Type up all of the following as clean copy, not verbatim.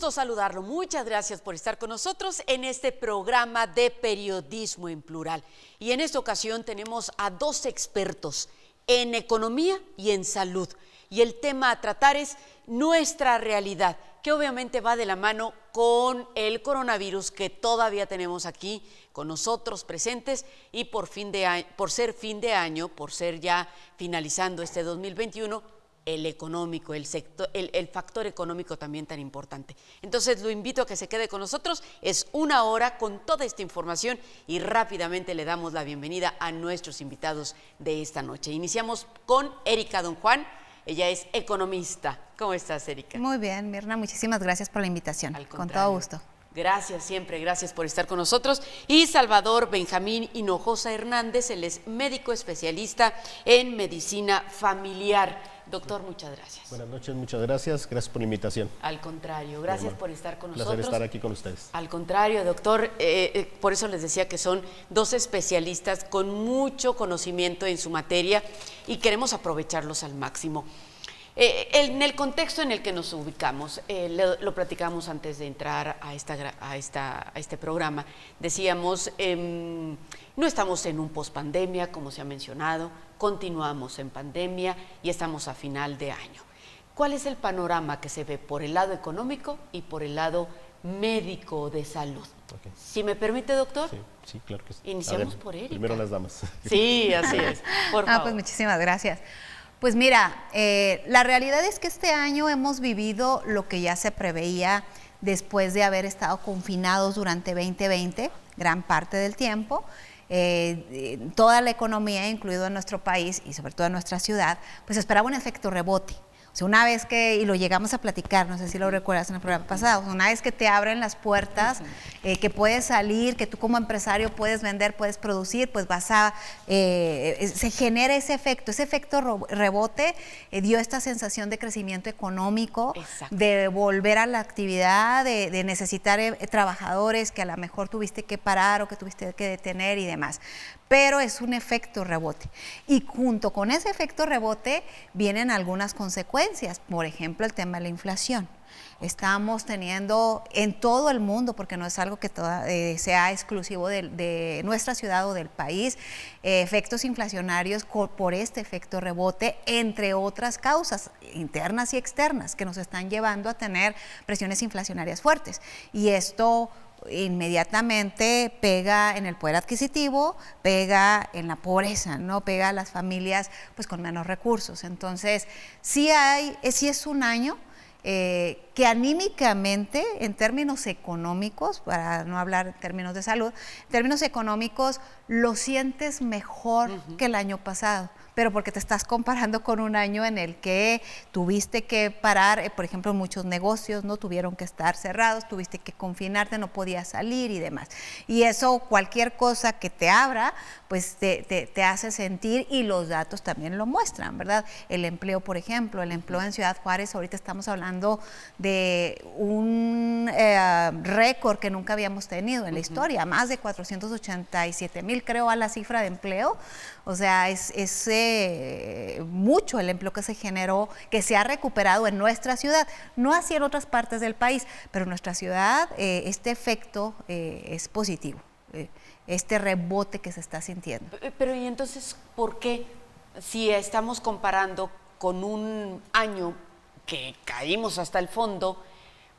gusto saludarlo. Muchas gracias por estar con nosotros en este programa de Periodismo en Plural. Y en esta ocasión tenemos a dos expertos en economía y en salud. Y el tema a tratar es nuestra realidad, que obviamente va de la mano con el coronavirus que todavía tenemos aquí con nosotros presentes y por ser fin de año, por ser ya finalizando este 2021, el económico, el factor económico también tan importante. Entonces lo invito a que se quede con nosotros, es una hora con toda esta información y rápidamente le damos la bienvenida a nuestros invitados de esta noche. Iniciamos con Erika Don Juan, ella es economista. ¿Cómo estás, Erika? Muy bien, Mirna, muchísimas gracias por la invitación, con todo gusto. Gracias, siempre, gracias por estar con nosotros. Y Salvador Benjamín Hinojosa Hernández, él es médico especialista en medicina familiar. Doctor, muchas gracias. Buenas noches, muchas gracias. Gracias por la invitación. Al contrario, gracias por estar con nosotros. Placer estar aquí con ustedes. Al contrario, doctor, por eso les decía que son dos especialistas con mucho conocimiento en su materia y queremos aprovecharlos al máximo. En el contexto en el que nos ubicamos, lo platicamos antes de entrar a este programa, decíamos, no estamos en un pospandemia, como se ha mencionado, continuamos en pandemia y estamos a final de año. ¿Cuál es el panorama que se ve por el lado económico y por el lado médico de salud? Okay. Si me permite, doctor. Sí, claro que sí. Iniciamos por Erika. Primero las damas. Sí, así es. Por favor. Pues muchísimas gracias. Pues mira, la realidad es que este año hemos vivido lo que ya se preveía después de haber estado confinados durante 2020, gran parte del tiempo. Toda la economía, incluido en nuestro país y sobre todo en nuestra ciudad, pues esperaba un efecto rebote. O sea, una vez que, y lo llegamos a platicar, no sé si lo recuerdas en el programa pasado, una vez que te abren las puertas, que puedes salir, que tú como empresario puedes vender, puedes producir, pues se genera ese efecto rebote, dio esta sensación de crecimiento económico, de volver a la actividad, de necesitar trabajadores que a lo mejor tuviste que parar o que tuviste que detener y demás. Pero es un efecto rebote. Y junto con ese efecto rebote vienen algunas consecuencias, por ejemplo, el tema de la inflación. Estamos teniendo en todo el mundo, porque no es algo que sea exclusivo de nuestra ciudad o del país, efectos inflacionarios por este efecto rebote, entre otras causas internas y externas que nos están llevando a tener presiones inflacionarias fuertes. Y esto inmediatamente pega en el poder adquisitivo, pega en la pobreza, ¿no? Pega a las familias pues con menos recursos. Entonces, sí es un año que anímicamente, en términos económicos, para no hablar en términos de salud, en términos económicos lo sientes mejor que el año pasado, pero porque te estás comparando con un año en el que tuviste que parar, por ejemplo, muchos negocios no tuvieron que estar cerrados, tuviste que confinarte, no podías salir y demás. Y eso, cualquier cosa que te abra, pues te hace sentir, y los datos también lo muestran, ¿verdad? El empleo, por ejemplo, el empleo en Ciudad Juárez, ahorita estamos hablando de un récord que nunca habíamos tenido en la historia, más de 487,000, creo, a la cifra de empleo. O sea, es mucho el empleo que se generó, que se ha recuperado en nuestra ciudad, no así en otras partes del país, pero en nuestra ciudad este efecto es positivo, este rebote que se está sintiendo. Pero ¿y entonces por qué, si estamos comparando con un año que caímos hasta el fondo,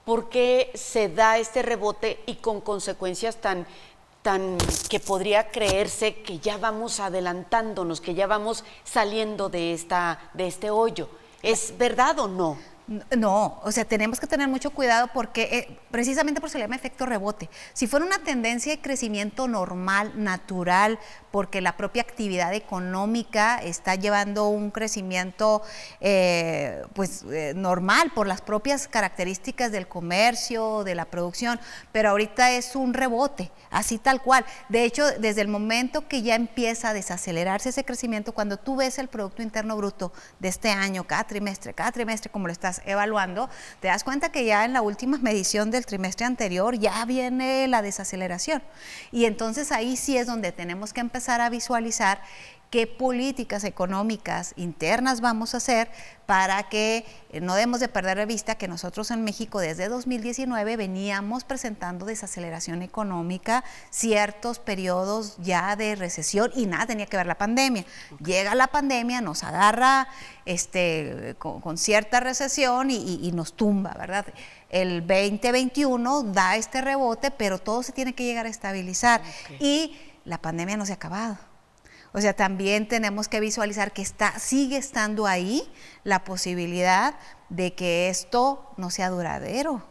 por qué se da este rebote y con consecuencias tan que podría creerse que ya vamos adelantándonos, que ya vamos saliendo de este hoyo? ¿Es verdad o no? No, o sea, tenemos que tener mucho cuidado porque precisamente por eso se llama efecto rebote. Si fuera una tendencia de crecimiento normal, natural, porque la propia actividad económica está llevando un crecimiento normal por las propias características del comercio, de la producción, pero ahorita es un rebote, así tal cual. De hecho, desde el momento que ya empieza a desacelerarse ese crecimiento, cuando tú ves el Producto Interno Bruto de este año, cada trimestre, como lo estás estás evaluando, te das cuenta que ya en la última medición del trimestre anterior ya viene la desaceleración. Y entonces ahí sí es donde tenemos que empezar a visualizar qué políticas económicas internas vamos a hacer para que no debemos de perder de vista que nosotros en México desde 2019 veníamos presentando desaceleración económica, ciertos periodos ya de recesión y nada tenía que ver la pandemia. Llega la pandemia, nos agarra con cierta recesión y nos tumba, ¿verdad? El 2021 da este rebote, pero todo se tiene que llegar a estabilizar y la pandemia no se ha acabado. O sea, también tenemos que visualizar que sigue estando ahí la posibilidad de que esto no sea duradero.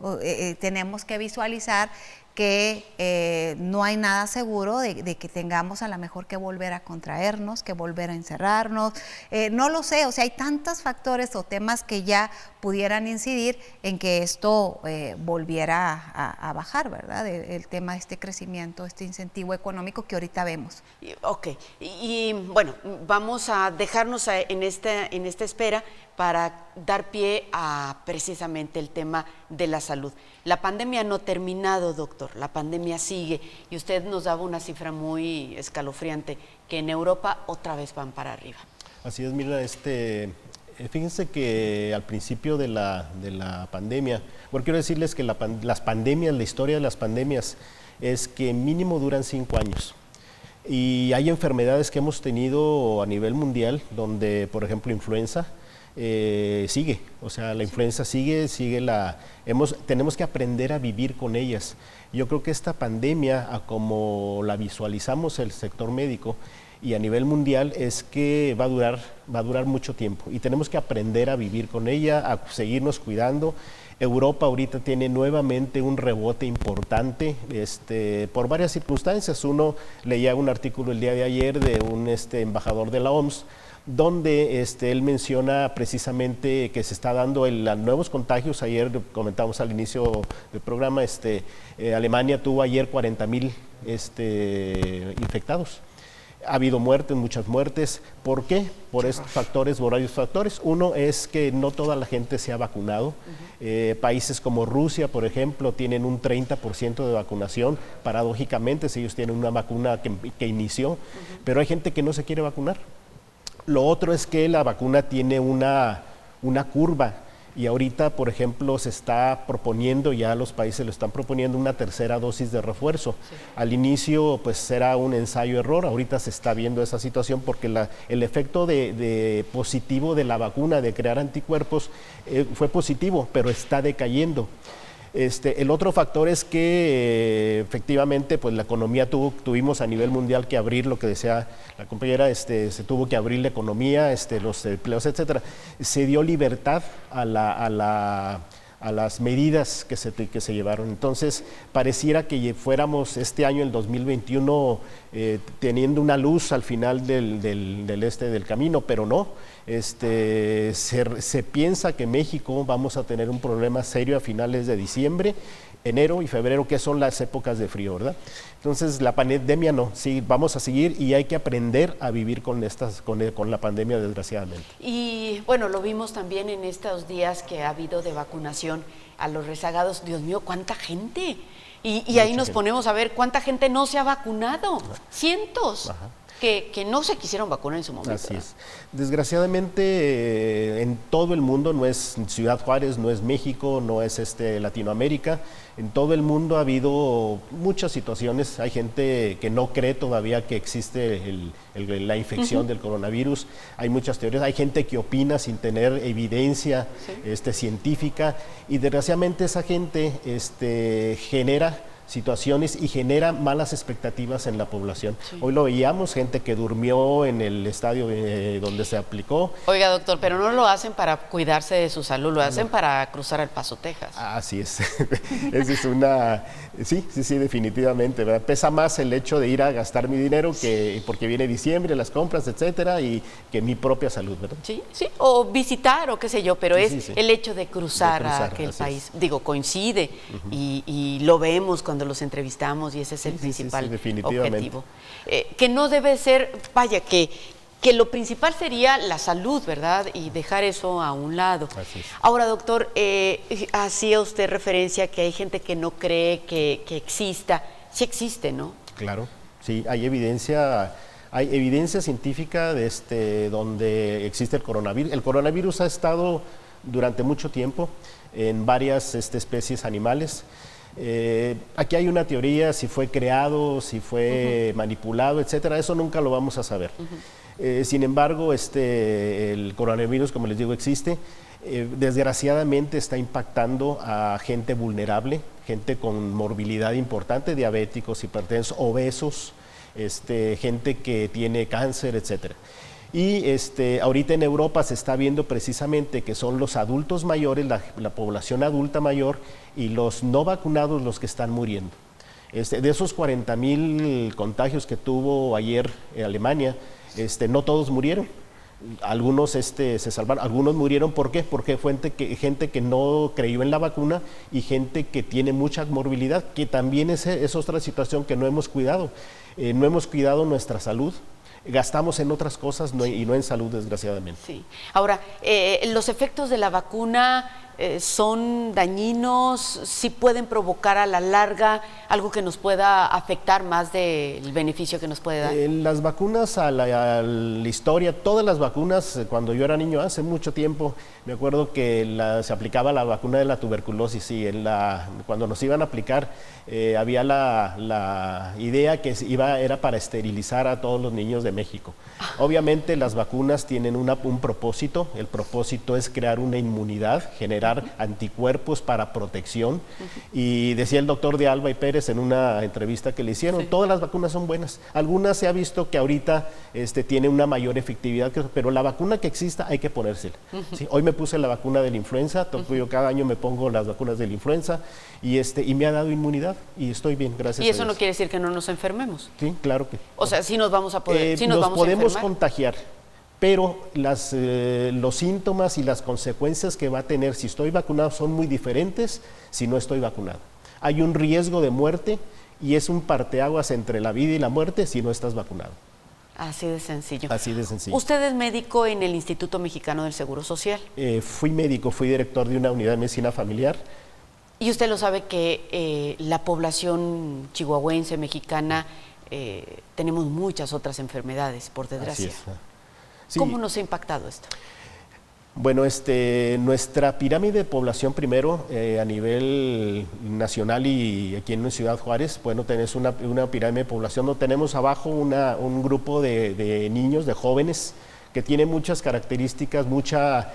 Tenemos que visualizar que no hay nada seguro de que tengamos a lo mejor que volver a contraernos, que volver a encerrarnos. No lo sé, o sea, hay tantos factores o temas que ya pudieran incidir en que esto volviera a bajar, ¿verdad? El tema de este crecimiento, este incentivo económico que ahorita vemos. Ok, y bueno, vamos a dejarnos en esta espera para dar pie a precisamente el tema de la salud. La pandemia no ha terminado, doctor, la pandemia sigue y usted nos daba una cifra muy escalofriante, que en Europa otra vez van para arriba. Así es, mira, fíjense que al principio de la pandemia, bueno, quiero decirles que las pandemias, la historia de las pandemias es que mínimo duran 5 años. Y hay enfermedades que hemos tenido a nivel mundial, donde, por ejemplo, influenza, sigue, o sea, la influenza sigue tenemos que aprender a vivir con ellas. Yo creo que esta pandemia, a como la visualizamos el sector médico y a nivel mundial, es que va a durar mucho tiempo y tenemos que aprender a vivir con ella, a seguirnos cuidando. Europa ahorita tiene nuevamente un rebote importante por varias circunstancias. Uno, leía un artículo el día de ayer de un embajador de la OMS, donde él menciona precisamente que se está dando nuevos contagios. Ayer comentamos al inicio del programa, Alemania tuvo ayer 40,000 infectados. Ha habido muertes, muchas muertes. ¿Por qué? Por estos factores, por varios factores. Uno es que no toda la gente se ha vacunado. Países como Rusia, por ejemplo, tienen un 30% de vacunación. Paradójicamente, si ellos tienen una vacuna que inició, pero hay gente que no se quiere vacunar. Lo otro es que la vacuna tiene una curva y ahorita, por ejemplo, se está proponiendo, ya los países lo están proponiendo, una tercera dosis de refuerzo. Sí. Al inicio, pues era un ensayo-error, ahorita se está viendo esa situación porque el efecto de positivo de la vacuna, de crear anticuerpos, fue positivo, pero está decayendo. El otro factor es que efectivamente pues la economía tuvimos a nivel mundial que abrir, lo que decía la compañera, se tuvo que abrir la economía, los empleos, etcétera. Se dio libertad a las medidas que se llevaron. Entonces, pareciera que fuéramos este año, el 2021, teniendo una luz al final del camino, pero no. Se piensa que México vamos a tener un problema serio a finales de diciembre, enero y febrero, que son las épocas de frío, ¿verdad? Entonces, la pandemia no, sí, vamos a seguir y hay que aprender a vivir con la pandemia, desgraciadamente. Y bueno, lo vimos también en estos días que ha habido de vacunación a los rezagados. Dios mío, ¿cuánta gente? Y ahí nos ponemos a ver cuánta gente no se ha vacunado. Cientos. Ajá. Que no se quisieron vacunar en su momento. Así es. Desgraciadamente, en todo el mundo, no es Ciudad Juárez, no es México, no es Latinoamérica, en todo el mundo ha habido muchas situaciones. Hay gente que no cree todavía que existe la infección del coronavirus. Hay muchas teorías. Hay gente que opina sin tener evidencia científica, y desgraciadamente esa gente genera situaciones y genera malas expectativas en la población. Sí. Hoy lo veíamos, gente que durmió en el estadio donde se aplicó. Oiga, doctor, pero no lo hacen para cuidarse de su salud, lo hacen para cruzar El Paso, Texas. Así es. Esa es una... Sí, definitivamente, ¿verdad? Pesa más el hecho de ir a gastar mi dinero porque viene diciembre, las compras, etcétera, y que mi propia salud, ¿verdad? Sí, o visitar o qué sé yo, pero el hecho de cruzar a aquel país. Digo, coincide y lo vemos cuando los entrevistamos y ese es el principal objetivo. Que no debe ser, vaya, que que lo principal sería la salud, ¿verdad? Y dejar eso a un lado. Así es. Ahora, doctor, hacía usted referencia que hay gente que no cree que exista. Sí existe, ¿no? Claro, sí, hay evidencia científica donde existe el coronavirus. El coronavirus ha estado durante mucho tiempo en varias especies animales. Aquí hay una teoría si fue creado, si fue manipulado, etcétera. Eso nunca lo vamos a saber. Sin embargo, el coronavirus, como les digo, existe. Desgraciadamente está impactando a gente vulnerable, gente con morbilidad importante, diabéticos, hipertensos, obesos, gente que tiene cáncer, etcétera. Y ahorita en Europa se está viendo precisamente que son los adultos mayores, la población adulta mayor y los no vacunados los que están muriendo. De esos 40,000 contagios que tuvo ayer en Alemania, no todos murieron. Algunos se salvaron, algunos murieron. ¿Por qué? Porque fue gente que no creyó en la vacuna y gente que tiene mucha morbilidad, que también es otra situación que no hemos cuidado. No hemos cuidado nuestra salud. Gastamos en otras cosas y no en salud, desgraciadamente. Sí. Ahora, los efectos de la vacuna son dañinos, sí pueden provocar a la larga algo que nos pueda afectar más del beneficio que nos puede dar. Las vacunas a la historia, todas las vacunas, cuando yo era niño, hace mucho tiempo, me acuerdo que se aplicaba la vacuna de la tuberculosis y cuando nos iban a aplicar había la idea que era para esterilizar a todos los niños de México. Obviamente las vacunas tienen un propósito, el propósito es crear una inmunidad, generar anticuerpos para protección, y decía el doctor de Alba y Pérez en una entrevista que le hicieron, todas las vacunas son buenas, algunas se ha visto que ahorita tiene una mayor efectividad, pero la vacuna que exista hay que ponérsela. ¿Sí? Hoy me puse la vacuna de la influenza, yo cada año me pongo las vacunas de la influenza y me ha dado inmunidad y estoy bien, gracias a Dios. Y eso no quiere decir que no nos enfermemos. Sí, claro que. O sea, sí nos vamos a poder, sí nos vamos podemos a contagiar, pero los síntomas y las consecuencias que va a tener si estoy vacunado son muy diferentes si no estoy vacunado. Hay un riesgo de muerte y es un parteaguas entre la vida y la muerte si no estás vacunado. Así de sencillo. Así de sencillo. ¿Usted es médico en el Instituto Mexicano del Seguro Social? Fui médico, fui director de una unidad de medicina familiar. Y usted lo sabe que la población chihuahuense, mexicana, tenemos muchas otras enfermedades, por desgracia. Así es. Sí. ¿Cómo nos ha impactado esto? Bueno, nuestra pirámide de población primero a nivel nacional y aquí en Ciudad Juárez, bueno, tenés una pirámide de población donde tenemos abajo un grupo de niños, de jóvenes, que tienen muchas características, mucha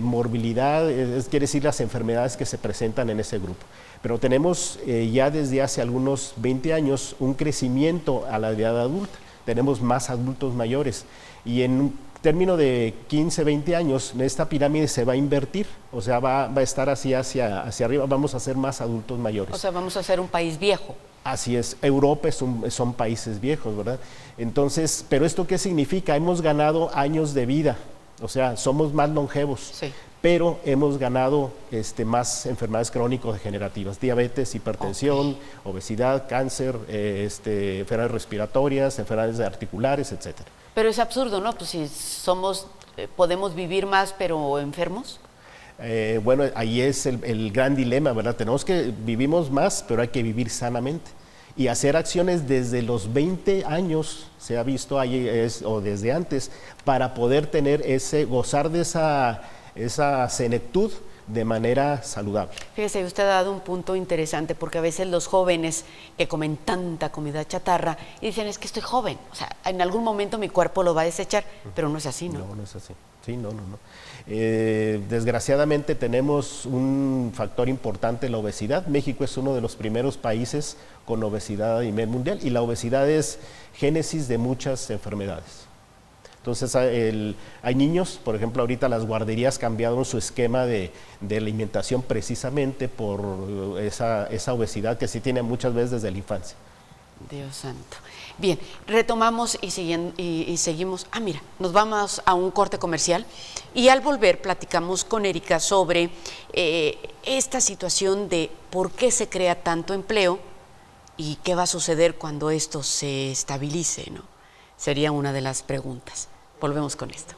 morbilidad, quiere decir las enfermedades que se presentan en ese grupo. Pero tenemos ya desde hace algunos 20 años un crecimiento a la edad adulta, tenemos más adultos mayores y en un término de 15, 20 años esta pirámide se va a invertir, o sea, va a estar así hacia arriba, vamos a ser más adultos mayores. O sea, vamos a ser un país viejo. Así es, Europa son países viejos, ¿verdad? Entonces, ¿pero esto qué significa? Hemos ganado años de vida, o sea, somos más longevos, sí, pero hemos ganado más enfermedades crónico-degenerativas, diabetes, hipertensión, obesidad, cáncer, enfermedades respiratorias, enfermedades articulares, etcétera. Pero es absurdo, ¿no? Pues si podemos vivir más, pero enfermos. Bueno, ahí es el gran dilema, ¿verdad? Vivimos más, pero hay que vivir sanamente. Y hacer acciones desde los 20 años, se ha visto o desde antes, para poder gozar de esa senectud de manera saludable. Fíjese, usted ha dado un punto interesante, porque a veces los jóvenes que comen tanta comida chatarra y dicen, es que estoy joven, o sea, en algún momento mi cuerpo lo va a desechar, pero no es así, ¿no? No, no es así. Sí, no. Desgraciadamente tenemos un factor importante, la obesidad. México es uno de los primeros países con obesidad a nivel mundial y la obesidad es génesis de muchas enfermedades. Entonces hay niños, por ejemplo, ahorita las guarderías cambiaron su esquema de alimentación precisamente por esa obesidad que sí tiene muchas veces desde la infancia. Dios santo. Bien, retomamos y seguimos. Mira, nos vamos a un corte comercial y al volver platicamos con Erika sobre esta situación de por qué se crea tanto empleo y qué va a suceder cuando esto se estabilice, ¿no? Sería una de las preguntas. Volvemos con esto.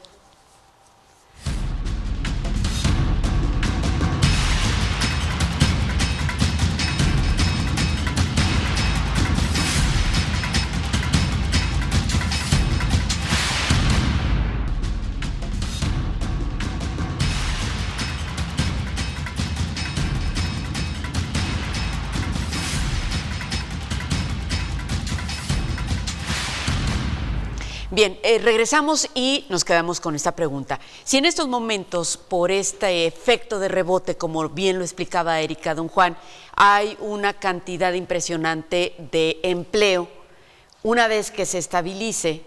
Bien, regresamos y nos quedamos con esta pregunta. Si en estos momentos, por este efecto de rebote, como bien lo explicaba Erika, don Juan, hay una cantidad impresionante de empleo, una vez que se estabilice,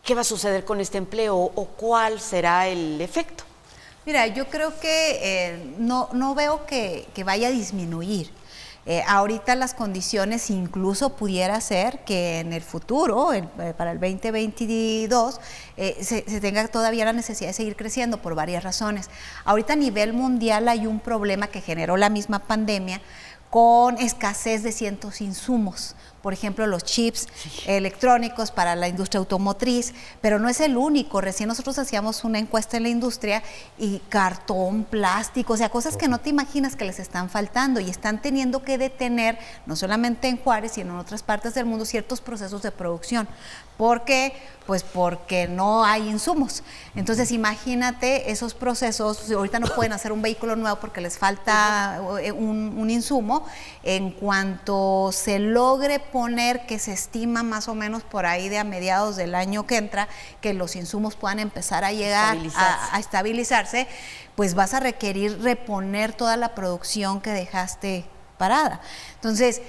¿qué va a suceder con este empleo o cuál será el efecto? Mira, yo creo que no veo que vaya a disminuir. Ahorita las condiciones incluso pudiera ser que en el futuro, para el 2022, se tenga todavía la necesidad de seguir creciendo por varias razones. Ahorita a nivel mundial hay un problema que generó la misma pandemia con escasez de ciertos insumos. Por ejemplo, los chips electrónicos para la industria automotriz, pero no es el único. Recién nosotros hacíamos una encuesta en la industria y cartón, plástico, o sea, cosas que no te imaginas que les están faltando y están teniendo que detener, no solamente en Juárez, sino en otras partes del mundo, ciertos procesos de producción. ¿Por qué? Pues porque no hay insumos. Entonces, imagínate esos procesos, ahorita no pueden hacer un vehículo nuevo porque les falta un insumo. En cuanto se logre poner, que se estima más o menos por ahí de a mediados del año que entra, que los insumos puedan empezar a llegar a estabilizarse, pues vas a requerir reponer toda la producción que dejaste parada. Entonces,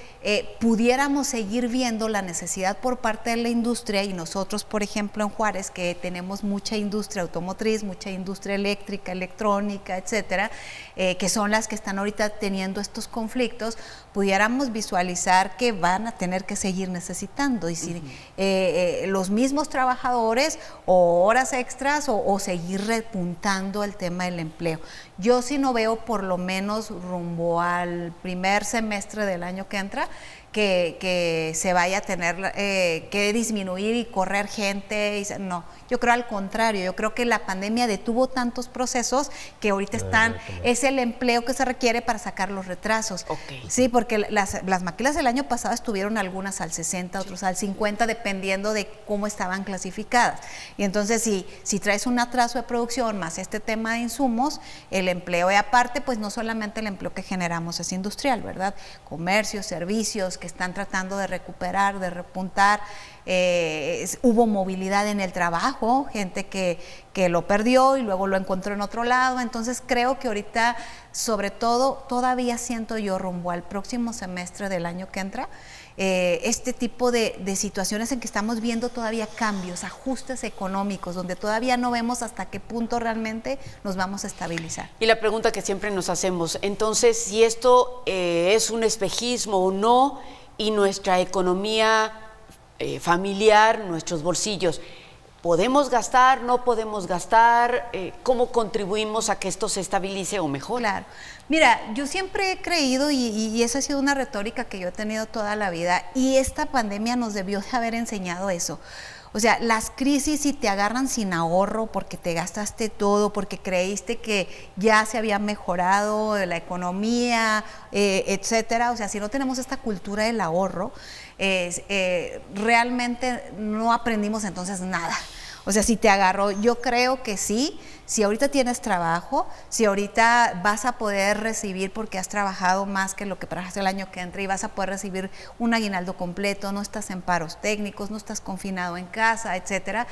pudiéramos seguir viendo la necesidad por parte de la industria y nosotros, por ejemplo, en Juárez, que tenemos mucha industria automotriz, mucha industria eléctrica, electrónica, etcétera, que son las que están ahorita teniendo estos conflictos, pudiéramos visualizar que van a tener que seguir necesitando. Y si los mismos trabajadores o horas extras o seguir repuntando el tema del empleo. Yo sí no veo, por lo menos rumbo al primer semestre del año que entra, que se vaya a tener que disminuir y correr gente. No, yo creo al contrario, yo creo que la pandemia detuvo tantos procesos que ahorita es el empleo que se requiere para sacar los retrasos. Okay. Sí, porque las maquilas del año pasado estuvieron algunas al 60, otros al 50, dependiendo de cómo estaban clasificadas. Y entonces, si traes un atraso de producción más este tema de insumos, el empleo, y aparte, pues no solamente el empleo que generamos es industrial, ¿verdad? Comercio, servicios, que están tratando de recuperar, de repuntar. Hubo movilidad en el trabajo, gente que lo perdió y luego lo encontró en otro lado. Entonces creo que ahorita, sobre todo, todavía siento yo rumbo al próximo semestre del año que entra, este tipo de situaciones en que estamos viendo todavía cambios, ajustes económicos, donde todavía no vemos hasta qué punto realmente nos vamos a estabilizar. Y la pregunta que siempre nos hacemos, entonces, si esto es un espejismo o no, y nuestra economía familiar, nuestros bolsillos, ¿podemos gastar, no podemos gastar? ¿Cómo contribuimos a que esto se estabilice o mejore? Claro. Mira, yo siempre he creído, y esa ha sido una retórica que yo he tenido toda la vida, y esta pandemia nos debió de haber enseñado eso. O sea, las crisis, si te agarran sin ahorro porque te gastaste todo, porque creíste que ya se había mejorado la economía, etcétera. O sea, si no tenemos esta cultura del ahorro, realmente no aprendimos entonces nada. O sea, si te agarró, yo creo que sí. Si ahorita tienes trabajo, si ahorita vas a poder recibir porque has trabajado más que lo que trabajaste el año que entra y vas a poder recibir un aguinaldo completo, no estás en paros técnicos, no estás confinado en casa, etcétera.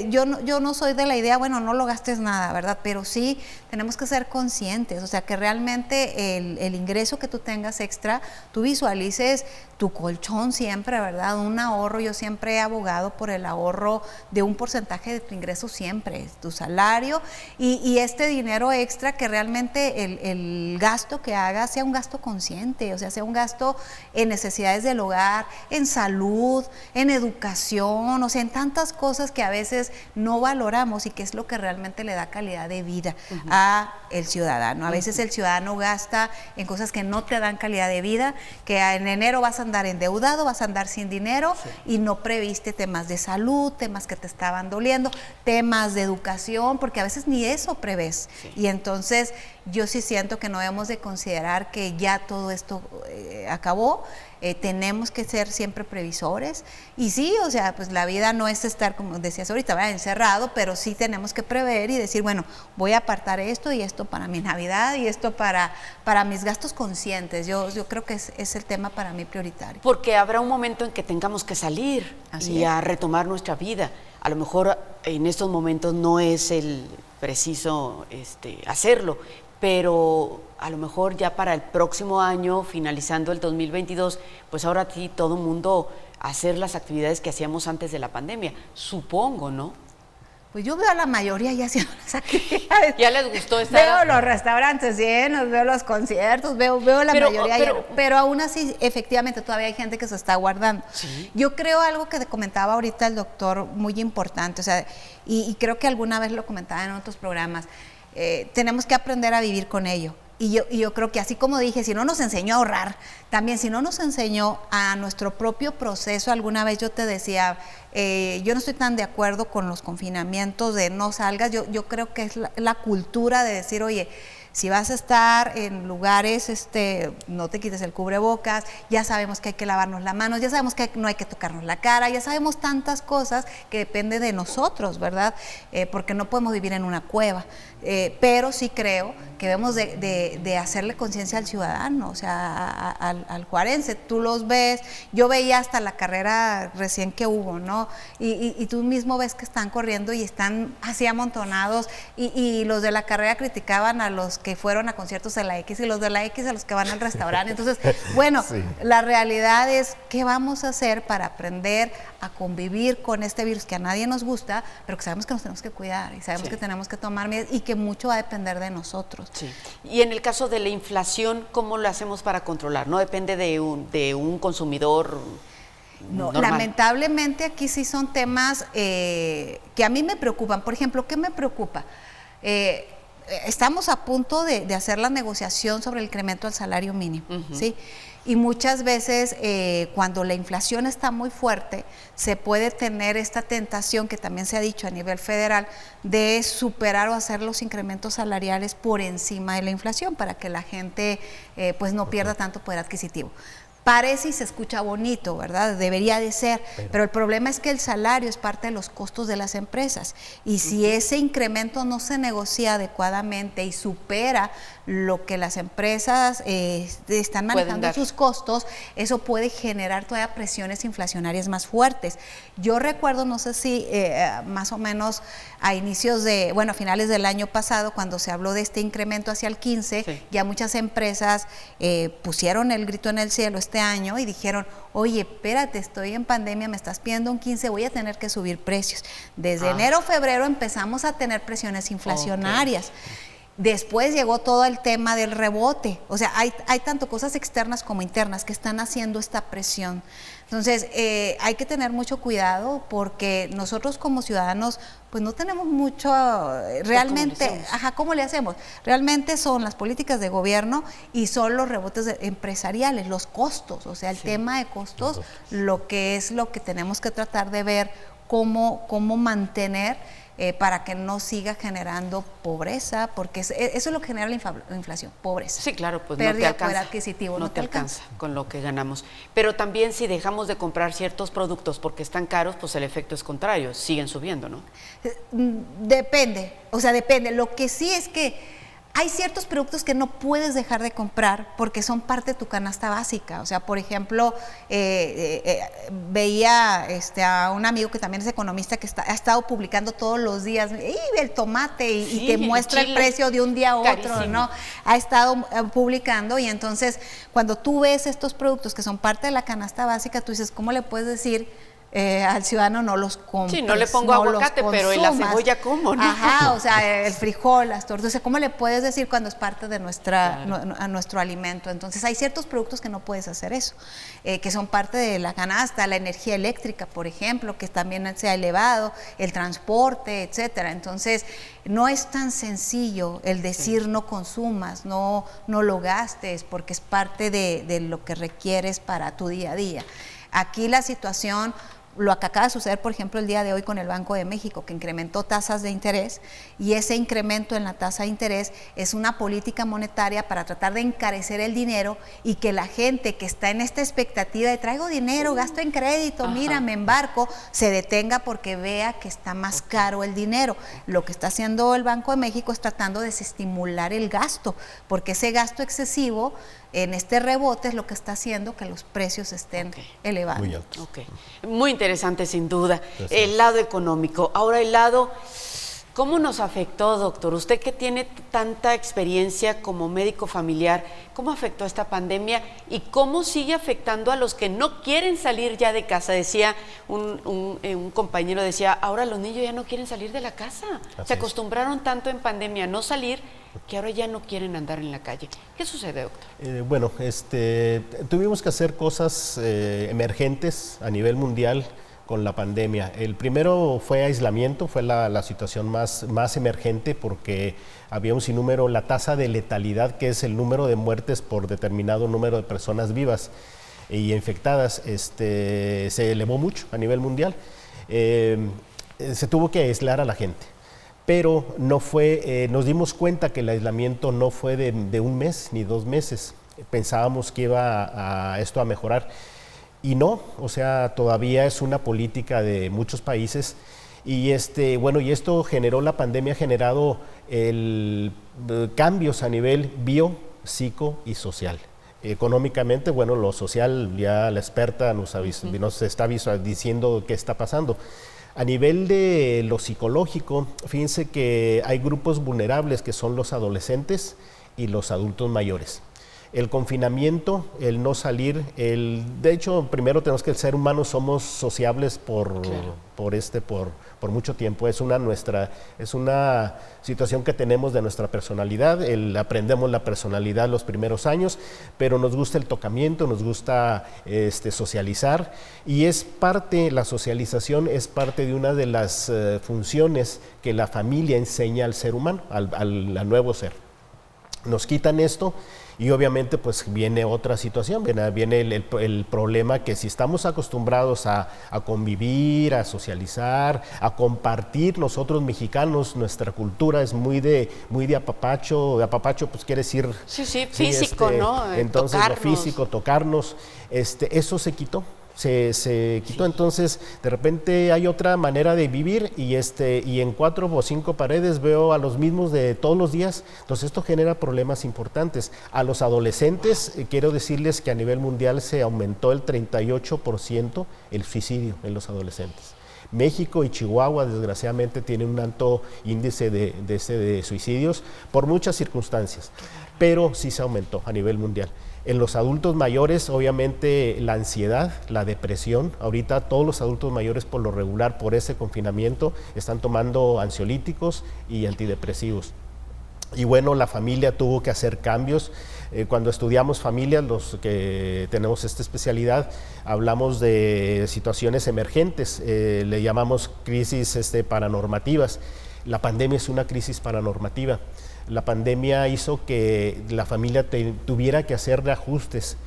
Yo no soy de la idea, bueno, no lo gastes nada, ¿verdad? Pero sí tenemos que ser conscientes, o sea, que realmente el ingreso que tú tengas extra, tú visualices tu colchón siempre, ¿verdad? Un ahorro, yo siempre he abogado por el ahorro de un porcentaje de tu ingreso siempre, tu salario, y este dinero extra, que realmente el gasto que hagas sea un gasto consciente, o sea, sea un gasto en necesidades del hogar, en salud, en educación, o sea, en tantas cosas que a veces no valoramos y que es lo que realmente le da calidad de vida a el ciudadano. A veces el ciudadano gasta en cosas que no te dan calidad de vida, que en enero vas a andar endeudado, vas a andar sin dinero y no previste temas de salud, temas que te estaban doliendo, temas de educación, porque a veces ni eso prevés. Y entonces yo sí siento que no debemos de considerar que ya todo esto acabó. Tenemos que ser siempre previsores y sí, o sea, pues la vida no es estar, como decías ahorita, ¿verdad?, encerrado, pero sí tenemos que prever y decir, bueno, voy a apartar esto y esto para mi Navidad y esto para mis gastos conscientes. Yo creo que es el tema para mí prioritario. Porque habrá un momento en que tengamos que salir y a retomar nuestra vida. A lo mejor en estos momentos no es el preciso hacerlo, pero a lo mejor ya para el próximo año, finalizando el 2022, pues ahora sí todo el mundo hacer las actividades que hacíamos antes de la pandemia, supongo, ¿no? Pues yo veo a la mayoría ya haciendo las actividades. ¿Ya les gustó estar? Veo los restaurantes llenos, veo los conciertos, veo la mayoría, pero aún así, efectivamente, todavía hay gente que se está guardando. ¿Sí? Yo creo algo que te comentaba ahorita el doctor, muy importante, o sea, y creo que alguna vez lo comentaba en otros programas, tenemos que aprender a vivir con ello. Y yo creo que así como dije, si no nos enseñó a ahorrar, también si no nos enseñó a nuestro propio proceso, alguna vez yo te decía, yo no estoy tan de acuerdo con los confinamientos de no salgas, yo creo que es la cultura de decir, oye, si vas a estar en lugares, no te quites el cubrebocas, ya sabemos que hay que lavarnos las manos, ya sabemos que no hay que tocarnos la cara, ya sabemos tantas cosas que depende de nosotros, ¿verdad? Porque no podemos vivir en una cueva. Pero sí creo que debemos de hacerle conciencia al ciudadano, o sea, al juarense. Tú los ves, yo veía hasta la carrera recién que hubo, ¿no? Y tú mismo ves que están corriendo y están así amontonados, y los de la carrera criticaban a los que fueron a conciertos de la X y los de la X a los que van al restaurante. Entonces, bueno, sí. La realidad es, ¿qué vamos a hacer para aprender a convivir con este virus que a nadie nos gusta, pero que sabemos que nos tenemos que cuidar y sabemos que tenemos que tomar medidas y que mucho va a depender de nosotros? Sí. Y en el caso de la inflación, ¿cómo lo hacemos para controlar? ¿No depende de un consumidor? No, lamentablemente aquí sí son temas que a mí me preocupan. Por ejemplo, ¿qué me preocupa? Estamos a punto de hacer la negociación sobre el incremento al salario mínimo, ¿sí? Y muchas veces cuando la inflación está muy fuerte, se puede tener esta tentación, que también se ha dicho a nivel federal, de superar o hacer los incrementos salariales por encima de la inflación para que la gente pues no pierda tanto poder adquisitivo. Parece y se escucha bonito, ¿verdad? Debería de ser, pero el problema es que el salario es parte de los costos de las empresas y si ese incremento no se negocia adecuadamente y supera lo que las empresas están manejando sus costos, eso puede generar todavía presiones inflacionarias más fuertes. Yo recuerdo, no sé si más o menos a inicios de, bueno, a finales del año pasado, cuando se habló de este incremento hacia el 15, ya muchas empresas pusieron el grito en el cielo este año y dijeron, oye, espérate, estoy en pandemia, me estás pidiendo un 15, voy a tener que subir precios. Desde enero, febrero empezamos a tener presiones inflacionarias. Después llegó todo el tema del rebote, o sea, hay tanto cosas externas como internas que están haciendo esta presión. Entonces, hay que tener mucho cuidado porque nosotros como ciudadanos, pues no tenemos mucho, realmente, ¿cómo le hacemos? Realmente son las políticas de gobierno y son los rebotes empresariales, los costos, o sea, el tema de costos, lo que tenemos que tratar de ver cómo mantener para que no siga generando pobreza, porque eso es lo que genera la inflación, pobreza. Sí, claro, pues pérdida no te alcanza. De poder adquisitivo, no te alcanza con lo que ganamos. Pero también si dejamos de comprar ciertos productos porque están caros, pues el efecto es contrario, siguen subiendo, ¿no? Depende, depende. Lo que sí es que hay ciertos productos que no puedes dejar de comprar porque son parte de tu canasta básica. O sea, por ejemplo, veía a un amigo que también es economista que ha estado publicando todos los días el tomate y te muestra el precio de un día a otro, carísimo, ¿no? Ha estado publicando y entonces cuando tú ves estos productos que son parte de la canasta básica, tú dices, ¿cómo le puedes decir al ciudadano no los compres. Sí, no le pongo aguacate, pero en la cebolla ¿cómo, no? Ajá, o sea, el frijol, las tortas, o sea, ¿cómo le puedes decir cuando es parte de nuestro alimento? Entonces hay ciertos productos que no puedes hacer eso, que son parte de la canasta, la energía eléctrica, por ejemplo, que también se ha elevado, el transporte, etcétera. Entonces, no es tan sencillo el decir no consumas, no lo gastes, porque es parte de lo que requieres para tu día a día. Aquí la situación, lo que acaba de suceder, por ejemplo, el día de hoy con el Banco de México, que incrementó tasas de interés, y ese incremento en la tasa de interés es una política monetaria para tratar de encarecer el dinero y que la gente que está en esta expectativa de traigo dinero, gasto en crédito, mira, me embarco, se detenga porque vea que está más caro el dinero. Lo que está haciendo el Banco de México es tratando de desestimular el gasto, porque ese gasto excesivo en este rebote es lo que está haciendo que los precios estén elevando. Muy altos. Muy interesante, sin duda. El lado económico. Ahora, el lado, ¿cómo nos afectó, doctor? Usted que tiene tanta experiencia como médico familiar, ¿cómo afectó esta pandemia y cómo sigue afectando a los que no quieren salir ya de casa? Decía un compañero, decía, ahora los niños ya no quieren salir de la casa. Se acostumbraron tanto en pandemia a no salir que ahora ya no quieren andar en la calle. ¿Qué sucede, doctor? Bueno, tuvimos que hacer cosas emergentes a nivel mundial con la pandemia. El primero fue aislamiento, fue la situación más emergente porque había un sinnúmero, la tasa de letalidad, que es el número de muertes por determinado número de personas vivas y infectadas, se elevó mucho a nivel mundial. Se tuvo que aislar a la gente. Pero no fue, nos dimos cuenta que el aislamiento no fue de un mes ni 2 meses. Pensábamos que iba esto a mejorar y no, o sea, todavía es una política de muchos países y esto generó, la pandemia ha generado cambios a nivel bio, psico y social. Económicamente, bueno, lo social, ya la experta nos está diciendo qué está pasando. A nivel de lo psicológico, fíjense que hay grupos vulnerables que son los adolescentes y los adultos mayores. El confinamiento, el no salir, de hecho, primero tenemos que el ser humano somos sociables por mucho tiempo. Es una situación que tenemos de nuestra personalidad. Aprendemos la personalidad los primeros años, pero nos gusta el tocamiento, nos gusta socializar y la socialización es parte de una de las funciones que la familia enseña al ser humano, al nuevo ser. Nos quitan esto. Y obviamente pues viene otra situación, viene el problema que si estamos acostumbrados a convivir, a socializar, a compartir, nosotros mexicanos, nuestra cultura es muy de apapacho pues quiere decir... Sí, físico, ¿no? Entonces tocarnos. Lo físico, tocarnos, eso se quitó. Se quitó, entonces de repente hay otra manera de vivir y en 4 o 5 paredes veo a los mismos de todos los días, entonces esto genera problemas importantes. A los adolescentes, quiero decirles que a nivel mundial se aumentó el 38% el suicidio en los adolescentes. México y Chihuahua desgraciadamente tienen un alto índice de suicidios por muchas circunstancias, pero sí se aumentó a nivel mundial. En los adultos mayores, obviamente, la ansiedad, la depresión. Ahorita todos los adultos mayores, por lo regular, por ese confinamiento, están tomando ansiolíticos y antidepresivos. Y bueno, la familia tuvo que hacer cambios. Cuando estudiamos familias, los que tenemos esta especialidad, hablamos de situaciones emergentes, le llamamos crisis paranormativas. La pandemia es una crisis paranormativa. La pandemia hizo que la familia tuviera que hacer ajustes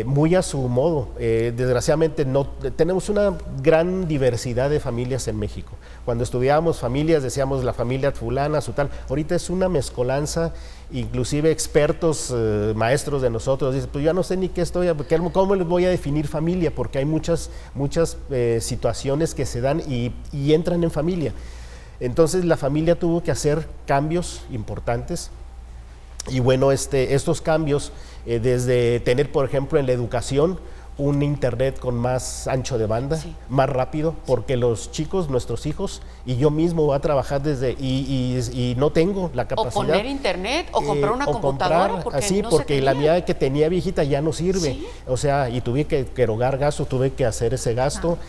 muy a su modo. Desgraciadamente tenemos una gran diversidad de familias en México. Cuando estudiábamos familias decíamos la familia fulana, su tal. Ahorita es una mezcolanza, inclusive expertos, maestros de nosotros, dicen, pues ya no sé ni cómo les voy a definir familia, porque hay muchas situaciones que se dan y entran en familia. Entonces la familia tuvo que hacer cambios importantes y bueno, estos cambios desde tener, por ejemplo, en la educación un internet con más ancho de banda, Sí. más rápido, porque los chicos, nuestros hijos, y yo mismo voy a trabajar y no tengo la O capacidad. poner internet, o comprar una o computadora, comprar, porque así, no se porque la tenía. mía que tenía viejita ya no sirve. Sí. O sea, y tuve que erogar gasto, tuve que hacer ese gasto.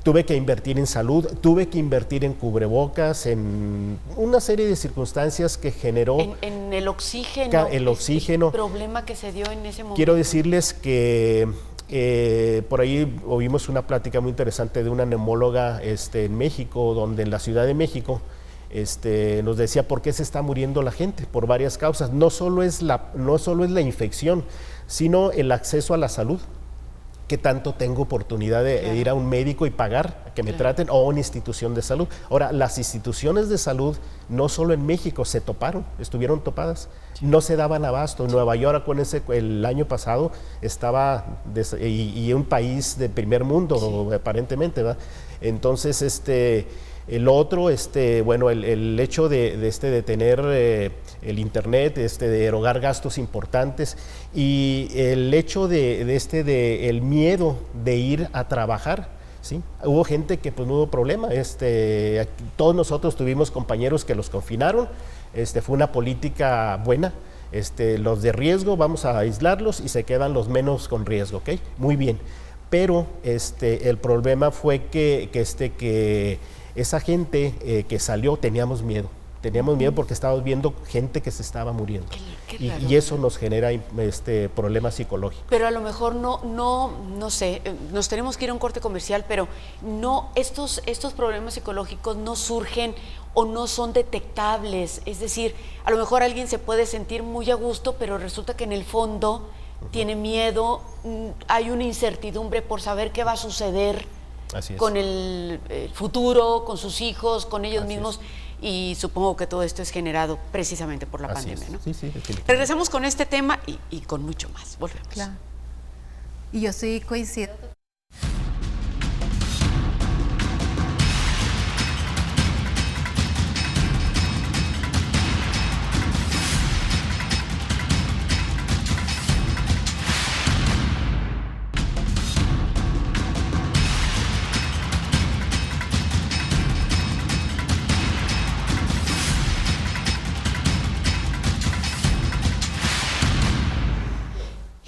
Tuve que invertir en salud, tuve que invertir en cubrebocas, en una serie de circunstancias que generó. En el oxígeno. El oxígeno. El problema que se dio en ese momento. Quiero decirles que por ahí oímos una plática muy interesante de una neumóloga en México, donde en la Ciudad de México nos decía por qué se está muriendo la gente, por varias causas. No solo es la infección, sino el acceso a la salud. ¿Qué tanto tengo oportunidad de ir a un médico y pagar que me traten, o una institución de salud? Ahora, las instituciones de salud, no solo en México, estuvieron topadas, no se daban abasto. En Nueva York, acuérdense, el año pasado estaba, y un país de primer mundo, aparentemente, ¿verdad? Entonces, el otro, bueno, el hecho de tener el internet, de erogar gastos importantes, y el hecho de el miedo de ir a trabajar, ¿sí? Hubo gente que pues no hubo problema, todos nosotros tuvimos compañeros que los confinaron, fue una política buena. Los de riesgo vamos a aislarlos y se quedan los menos con riesgo, ¿ok? Muy bien, pero el problema fue que esa gente que salió, teníamos miedo porque estábamos viendo gente que se estaba muriendo. Qué raro. Y eso nos genera problemas psicológicos. Pero a lo mejor no sé, nos tenemos que ir a un corte comercial, pero no, estos problemas psicológicos no surgen o no son detectables. Es decir, a lo mejor alguien se puede sentir muy a gusto, pero resulta que en el fondo tiene miedo, hay una incertidumbre por saber qué va a suceder con el futuro, con sus hijos, con ellos mismos. Y supongo que todo esto es generado precisamente por la pandemia, ¿no? Sí, definitivamente. Regresamos con este tema y con mucho más. Volvemos. Claro. Y yo sí coincido.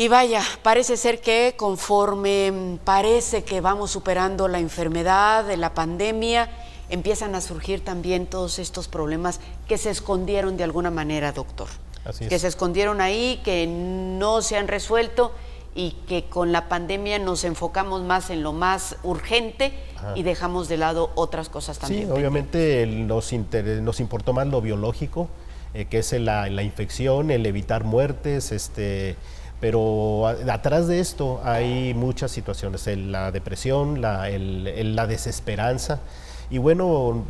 Y vaya, parece ser que conforme parece que vamos superando la enfermedad de la pandemia, empiezan a surgir también todos estos problemas que se escondieron de alguna manera, doctor. Así es. Que se escondieron ahí, que no se han resuelto y que con la pandemia nos enfocamos más en lo más urgente. Ajá. Y dejamos de lado otras cosas también. Sí, obviamente nos importó más lo biológico, que es la infección, el evitar muertes, pero atrás de esto hay muchas situaciones, la depresión, la desesperanza. Y bueno,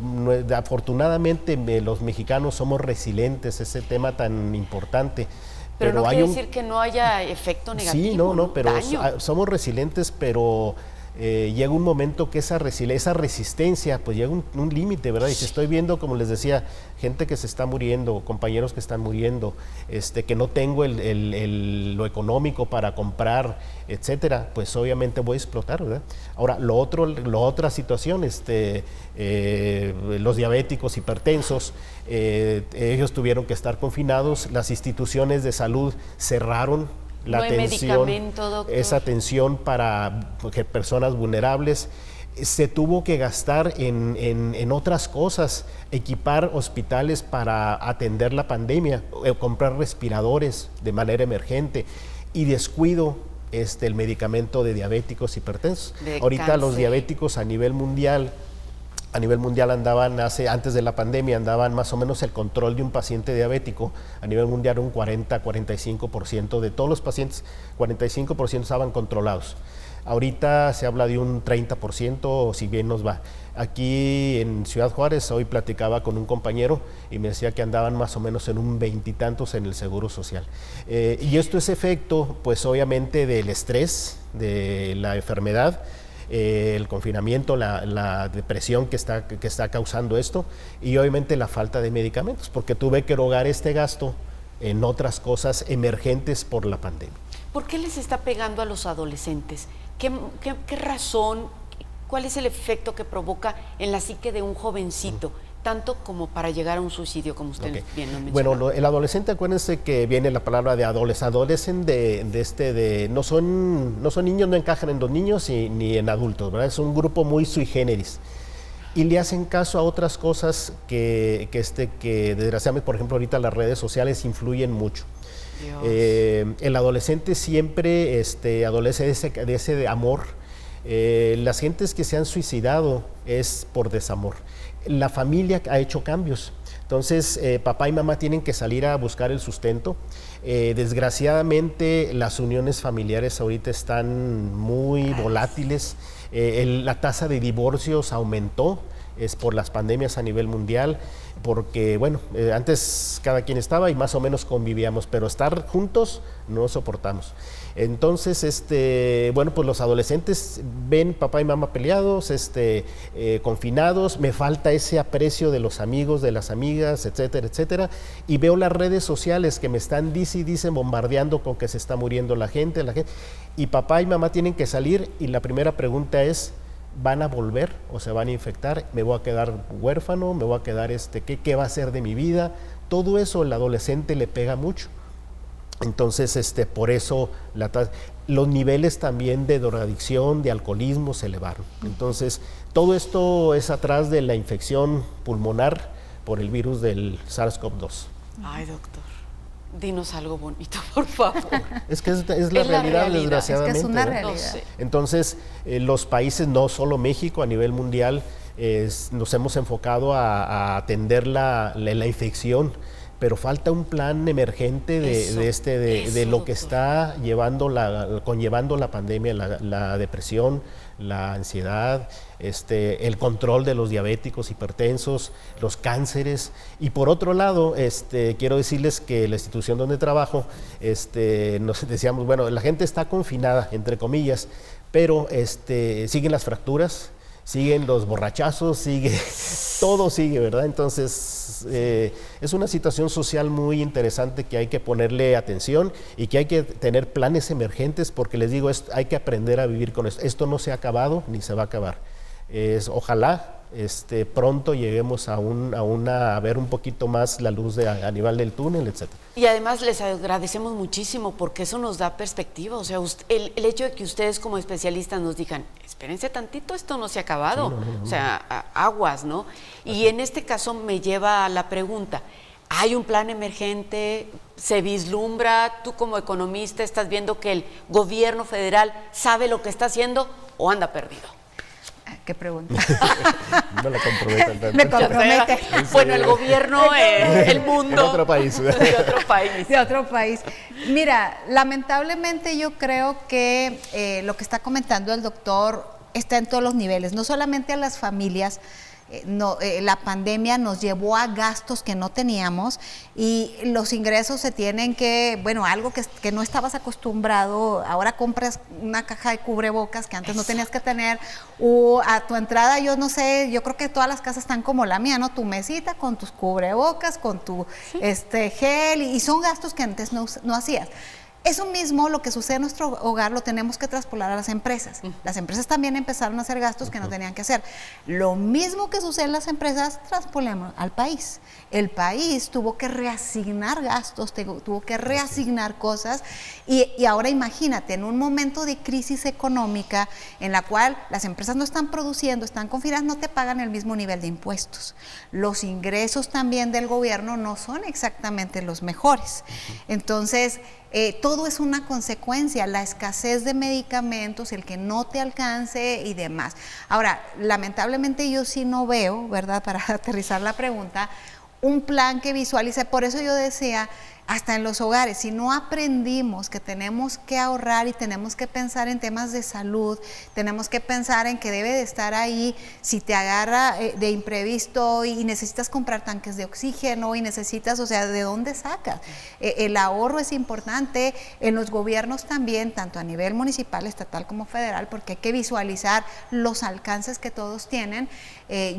afortunadamente los mexicanos somos resilientes, ese tema tan importante. Pero no quiere decir que no haya efecto negativo. Sí, pero daño. Somos resilientes, pero llega un momento que esa resistencia, pues llega un límite, ¿verdad? Y si estoy viendo, como les decía, gente que se está muriendo, compañeros que están muriendo, que no tengo lo económico para comprar, etcétera, pues obviamente voy a explotar, ¿verdad? Ahora, otra situación, los diabéticos, hipertensos, ellos tuvieron que estar confinados, las instituciones de salud cerraron. La atención, esa atención para personas vulnerables, se tuvo que gastar en otras cosas, equipar hospitales para atender la pandemia, comprar respiradores de manera emergente y descuido el medicamento de diabéticos hipertensos. Ahorita cáncer. Los diabéticos a nivel mundial andaban, antes de la pandemia, andaban más o menos el control de un paciente diabético, a nivel mundial un 40-45% de todos los pacientes, 45% estaban controlados. Ahorita se habla de un 30%, si bien nos va. Aquí en Ciudad Juárez, hoy platicaba con un compañero y me decía que andaban más o menos en un 20 y tantos en el Seguro Social. Y esto es efecto, pues obviamente, del estrés, de la enfermedad, el confinamiento, la depresión que está causando esto, y obviamente la falta de medicamentos, porque tuve que erogar este gasto en otras cosas emergentes por la pandemia. ¿Por qué les está pegando a los adolescentes? ¿Qué razón, cuál es el efecto que provoca en la psique de un jovencito? Tanto como para llegar a un suicidio, como usted bien lo mencionó. Bueno, el adolescente, acuérdense que viene la palabra de adolescen no son niños, no encajan en los niños ni en adultos, ¿verdad? Es un grupo muy sui generis. Y le hacen caso a otras cosas que desgraciadamente, por ejemplo, ahorita las redes sociales influyen mucho. El adolescente siempre adolece de ese amor. Las gentes que se han suicidado es por desamor. La familia ha hecho cambios. Entonces, papá y mamá tienen que salir a buscar el sustento. Desgraciadamente, las uniones familiares ahorita están muy volátiles. La tasa de divorcios aumentó por las pandemias a nivel mundial, porque, bueno, antes cada quien estaba y más o menos convivíamos, pero estar juntos no soportamos. Entonces, bueno, pues los adolescentes ven papá y mamá peleados, confinados, me falta ese aprecio de los amigos, de las amigas, etcétera, etcétera, y veo las redes sociales que me están dicen bombardeando con que se está muriendo la gente, y papá y mamá tienen que salir, y la primera pregunta es, ¿van a volver o se van a infectar? ¿Me voy a quedar huérfano? ¿Me voy a quedar, qué va a ser de mi vida? Todo eso el adolescente le pega mucho. Entonces, por eso los niveles también de drogadicción, de alcoholismo se elevaron. Entonces, todo esto es atrás de la infección pulmonar por el virus del SARS-CoV-2. Ay, doctor, dinos algo bonito, por favor. Es que es la realidad, desgraciadamente. Es que es una realidad. No sé. Entonces, los países, no solo México, a nivel mundial, nos hemos enfocado a atender la infección, pero falta un plan emergente de lo que está conllevando la pandemia, la depresión, la ansiedad, el control de los diabéticos, hipertensos, los cánceres. Y por otro lado, quiero decirles que la institución donde trabajo, nos decíamos, bueno, la gente está confinada, entre comillas, pero siguen las fracturas, siguen los borrachazos, todo sigue, ¿verdad? Entonces, es una situación social muy interesante que hay que ponerle atención y que hay que tener planes emergentes, porque les digo, hay que aprender a vivir con esto. Esto no se ha acabado ni se va a acabar. Ojalá pronto lleguemos a ver un poquito más la luz a nivel del túnel, etc. Y además les agradecemos muchísimo porque eso nos da perspectiva. O sea, el hecho de que ustedes como especialistas nos digan, espérense tantito, esto no se ha acabado. Sí, no. O sea, aguas, ¿no? Y en este caso me lleva a la pregunta, ¿hay un plan emergente? ¿Se vislumbra? Tú como economista estás viendo que el gobierno federal sabe lo que está haciendo o anda perdido. ¿Qué pregunta? No la comprometan tanto. Me compromete. Bueno, el gobierno, el mundo. De otro país. De otro país. De otro país. Mira, lamentablemente yo creo que lo que está comentando el doctor está en todos los niveles, no solamente a las familias. La pandemia nos llevó a gastos que no teníamos y los ingresos se tienen que, bueno, algo que no estabas acostumbrado, ahora compras una caja de cubrebocas que antes no tenías que tener, o a tu entrada, yo no sé, yo creo que todas las casas están como la mía, ¿no? Tu mesita con tus cubrebocas, con tu gel, y son gastos que antes no hacías. Eso mismo, lo que sucede en nuestro hogar, lo tenemos que traspolar a las empresas. Las empresas también empezaron a hacer gastos que no tenían que hacer. Lo mismo que sucede en las empresas, traspolemos al país. El país tuvo que reasignar gastos, tuvo que reasignar cosas, y ahora imagínate, en un momento de crisis económica en la cual las empresas no están produciendo, están confinadas, no te pagan el mismo nivel de impuestos. Los ingresos también del gobierno no son exactamente los mejores. Entonces, todo es una consecuencia, la escasez de medicamentos, el que no te alcance y demás. Ahora, lamentablemente yo sí no veo, ¿verdad?, para aterrizar la pregunta, un plan que visualice. Por eso yo decía, hasta en los hogares, si no aprendimos que tenemos que ahorrar y tenemos que pensar en temas de salud, tenemos que pensar en que debe de estar ahí, si te agarra de imprevisto y necesitas comprar tanques de oxígeno y necesitas, o sea, ¿de dónde sacas? El ahorro es importante en los gobiernos también, tanto a nivel municipal, estatal como federal, porque hay que visualizar los alcances que todos tienen.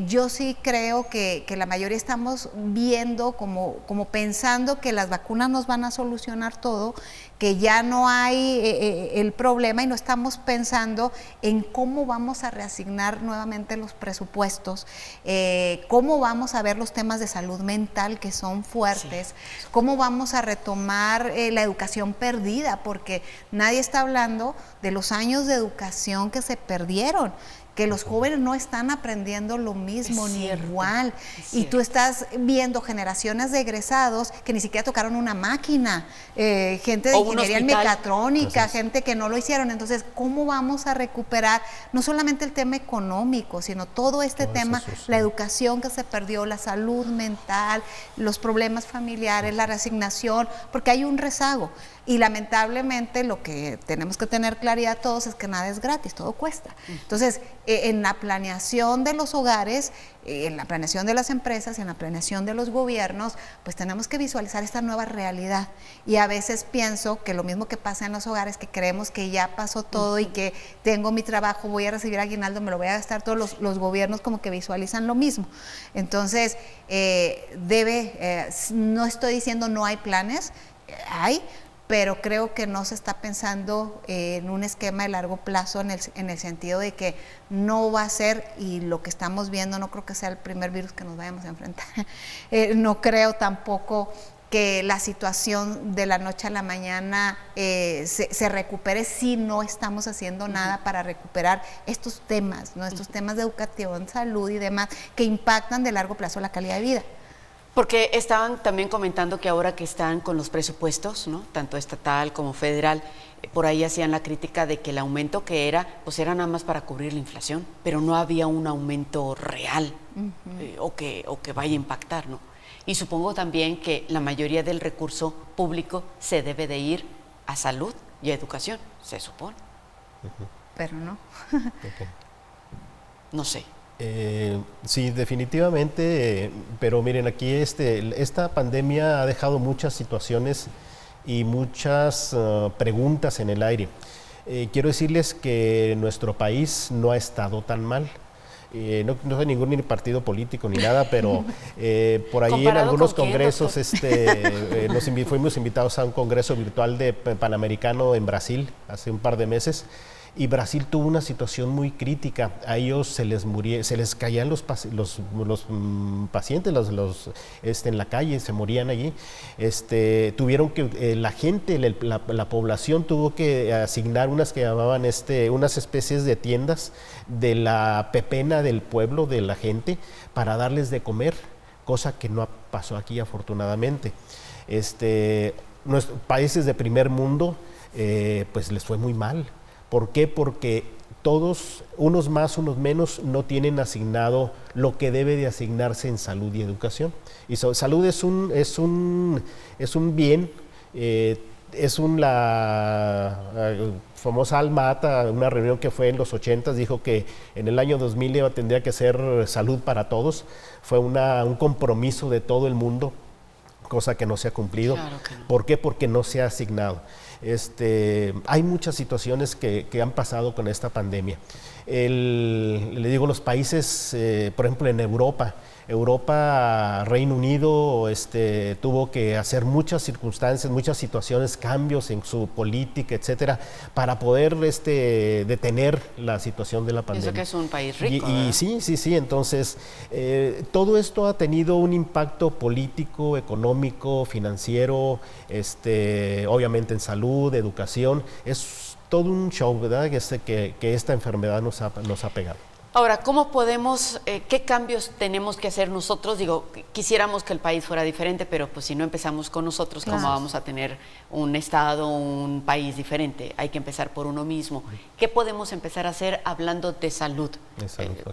Yo sí creo que la mayoría estamos viendo como pensando que las vacunas vacunas nos van a solucionar todo, que ya no hay el problema y no estamos pensando en cómo vamos a reasignar nuevamente los presupuestos, cómo vamos a ver los temas de salud mental que son fuertes, cómo vamos a retomar la educación perdida, porque nadie está hablando de los años de educación que se perdieron, que los jóvenes no están aprendiendo lo mismo ni igual, y tú estás viendo generaciones de egresados que ni siquiera tocaron una máquina, gente de ingeniería en mecatrónica, gente que no lo hicieron. Entonces, ¿cómo vamos a recuperar no solamente el tema económico, sino todo este tema, la educación que se perdió, la salud mental, los problemas familiares, la resignación, porque hay un rezago? Y lamentablemente lo que tenemos que tener claridad todos es que nada es gratis, todo cuesta. Entonces, en la planeación de los hogares, en la planeación de las empresas, en la planeación de los gobiernos, pues tenemos que visualizar esta nueva realidad. Y a veces pienso que lo mismo que pasa en los hogares, que creemos que ya pasó todo y que tengo mi trabajo, voy a recibir aguinaldo, me lo voy a gastar, todos los gobiernos como que visualizan lo mismo. Entonces, no estoy diciendo no hay planes, hay, pero creo que no se está pensando en un esquema de largo plazo en el sentido de que no va a ser, y lo que estamos viendo no creo que sea el primer virus que nos vayamos a enfrentar. No creo tampoco que la situación de la noche a la mañana se recupere si no estamos haciendo nada para recuperar estos temas, ¿no? Estos temas de educación, salud y demás que impactan de largo plazo la calidad de vida. Porque estaban también comentando que ahora que están con los presupuestos, ¿no?, tanto estatal como federal, por ahí hacían la crítica de que el aumento que era, pues era nada más para cubrir la inflación, pero no había un aumento real o que vaya a impactar, ¿no? Y supongo también que la mayoría del recurso público se debe de ir a salud y a educación, se supone. Pero no. No sé. Sí, definitivamente, pero miren, aquí esta pandemia ha dejado muchas situaciones y muchas preguntas en el aire. Quiero decirles que nuestro país no ha estado tan mal. No soy ningún ni partido político ni nada, pero por ahí en algunos congresos fuimos invitados a un congreso virtual de Panamericano en Brasil hace un par de meses. Y Brasil tuvo una situación muy crítica. A ellos se les caían los pacientes, en la calle, se morían allí. Tuvieron que, la gente, la población tuvo que asignar unas que llamaban unas especies de tiendas de la pepena del pueblo, de la gente, para darles de comer, cosa que no pasó aquí afortunadamente. Nuestros países de primer mundo, pues les fue muy mal. ¿Por qué? Porque todos, unos más, unos menos, no tienen asignado lo que debe de asignarse en salud y educación. Y salud es un bien, la famosa Alma Ata, una reunión que fue en los 80s, dijo que en el año 2000 tendría que ser salud para todos. Fue un compromiso de todo el mundo, cosa que no se ha cumplido. Claro que no. ¿Por qué? Porque no se ha asignado. Hay muchas situaciones que han pasado con esta pandemia. Le digo, los países, por ejemplo, en Europa, Reino Unido tuvo que hacer muchas circunstancias, muchas situaciones, cambios en su política, etcétera, para poder detener la situación de la pandemia. Eso que es un país rico. Sí. Entonces, todo esto ha tenido un impacto político, económico, financiero, obviamente en salud, educación. Es todo un show, ¿verdad? Que esta enfermedad nos ha pegado. Ahora, ¿cómo podemos, qué cambios tenemos que hacer nosotros? Digo, quisiéramos que el país fuera diferente, pero pues si no empezamos con nosotros, ¿cómo vamos a tener un estado, un país diferente? Hay que empezar por uno mismo. ¿Qué podemos empezar a hacer hablando de salud?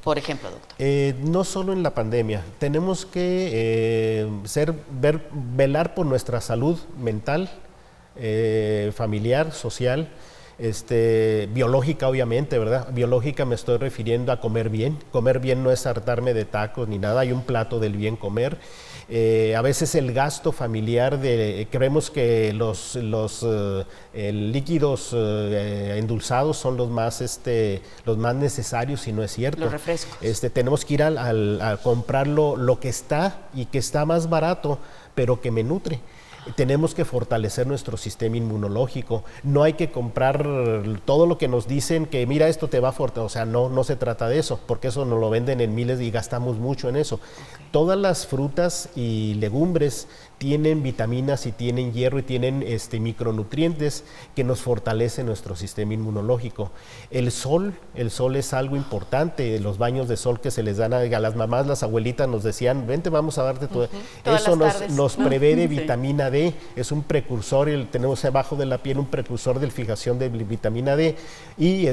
Por ejemplo, doctor. No solo en la pandemia, tenemos que velar por nuestra salud mental, familiar, social, biológica, obviamente, ¿verdad? Biológica me estoy refiriendo a comer bien. Comer bien no es hartarme de tacos ni nada, hay un plato del bien comer. A veces el gasto familiar, creemos que los líquidos endulzados son los más necesarios, y no es cierto. Los refrescos. Tenemos que ir a comprar lo que está y que está más barato, pero que me nutre. Tenemos que fortalecer nuestro sistema inmunológico. No hay que comprar todo lo que nos dicen que mira, esto te va a fortalecer. O sea, no se trata de eso, porque eso nos lo venden en miles y gastamos mucho en eso. Okay. Todas las frutas y legumbres tienen vitaminas y tienen hierro y tienen micronutrientes que nos fortalecen nuestro sistema inmunológico. El sol es algo importante. Los baños de sol que se les dan a las mamás, las abuelitas nos decían, vente, vamos a darte todo. Eso nos prevé de vitamina D, es un precursor, tenemos abajo de la piel un precursor de fijación de vitamina D y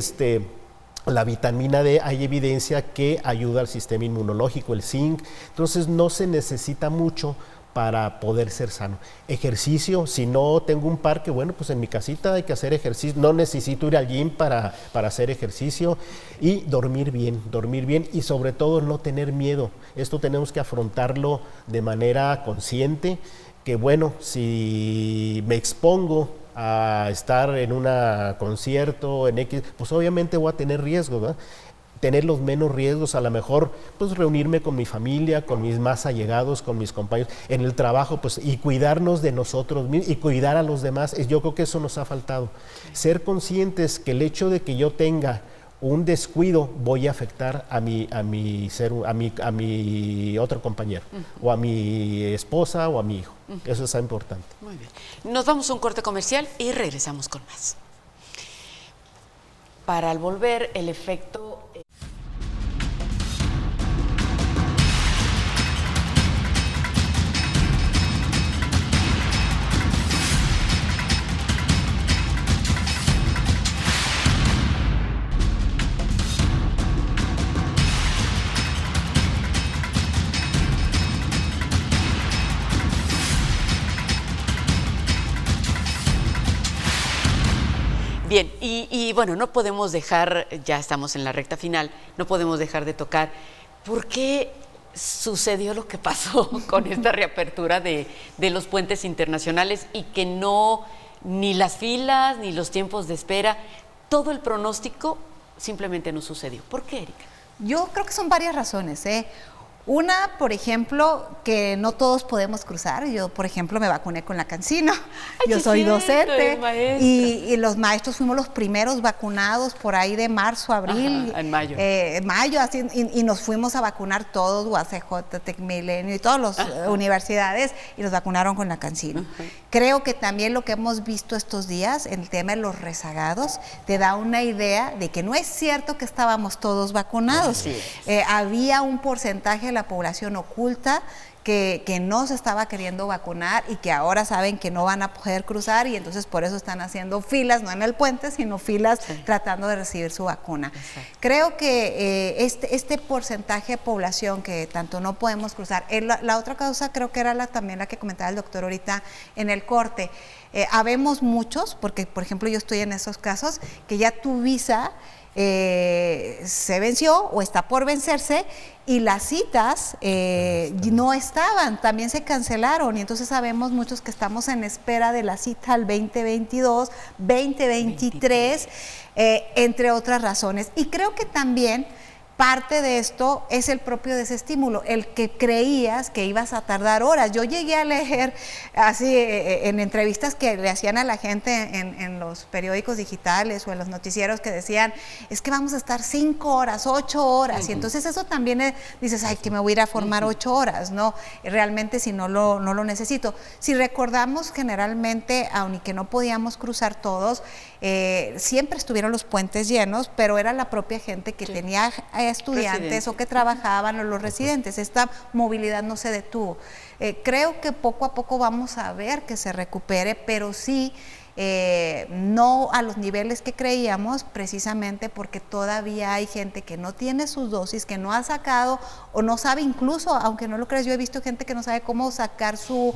la vitamina D hay evidencia que ayuda al sistema inmunológico, el zinc, entonces no se necesita mucho para poder ser sano. Ejercicio, si no tengo un parque, bueno, pues en mi casita hay que hacer ejercicio, no necesito ir al gym para hacer ejercicio y dormir bien y sobre todo no tener miedo. Esto tenemos que afrontarlo de manera consciente, que bueno, si me expongo a estar en un concierto, en X, pues obviamente voy a tener riesgos, ¿verdad? Tener los menos riesgos, a lo mejor pues reunirme con mi familia, con mis más allegados, con mis compañeros, en el trabajo, pues y cuidarnos de nosotros mismos y cuidar a los demás. Yo creo que eso nos ha faltado. Ser conscientes que el hecho de que yo tenga un descuido voy a afectar a mi otro compañero, o a mi esposa o a mi hijo. Eso es importante. Muy bien. Nos vamos a un corte comercial y regresamos con más. Para al volver, el efecto... Bien, y bueno, no podemos dejar, ya estamos en la recta final, no podemos dejar de tocar por qué sucedió lo que pasó con esta reapertura de los puentes internacionales y que no, ni las filas, ni los tiempos de espera, todo el pronóstico simplemente no sucedió. ¿Por qué, Erika? Yo creo que son varias razones, Una, por ejemplo, que no todos podemos cruzar. Yo, por ejemplo, me vacuné con la CanSino. Yo soy docente y los maestros fuimos los primeros vacunados por ahí de marzo, abril. Ajá, en mayo. Mayo, así, y nos fuimos a vacunar todos, UACJ, Tecmilenio y todas las universidades, y nos vacunaron con la CanSino. Creo que también lo que hemos visto estos días, el tema de los rezagados, te da una idea de que no es cierto que estábamos todos vacunados. Sí. Había un porcentaje de la población oculta que no se estaba queriendo vacunar y que ahora saben que no van a poder cruzar y entonces por eso están haciendo filas, no en el puente, sino filas tratando de recibir su vacuna. Exacto. Creo que este porcentaje de población que tanto no podemos cruzar, la otra causa creo que era también la que comentaba el doctor ahorita en el corte. Habemos muchos, porque por ejemplo yo estoy en esos casos, que ya tu visa se venció o está por vencerse y las citas no estaban, también se cancelaron y entonces sabemos muchos que estamos en espera de la cita al 2022, 2023, entre otras razones. Y creo que también parte de esto es el propio desestímulo, el que creías que ibas a tardar horas. Yo llegué a leer así en entrevistas que le hacían a la gente en los periódicos digitales o en los noticieros que decían, es que vamos a estar 5 horas, 8 horas, y entonces eso también dices, ay, que me voy a ir a formar 8 horas, no, realmente si no lo necesito. Si recordamos generalmente, aunque no podíamos cruzar todos, siempre estuvieron los puentes llenos, pero era la propia gente que tenía estudiantes o que trabajaban o los residentes. Esta movilidad no se detuvo. Creo que poco a poco vamos a ver que se recupere, pero sí no a los niveles que creíamos, precisamente porque todavía hay gente que no tiene sus dosis, que no ha sacado o no sabe, incluso, aunque no lo creas, yo he visto gente que no sabe cómo sacar su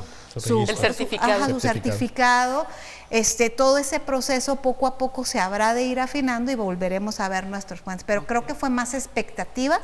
certificado. Todo ese proceso poco a poco se habrá de ir afinando y volveremos a ver nuestros puentes, pero creo que fue más expectativa,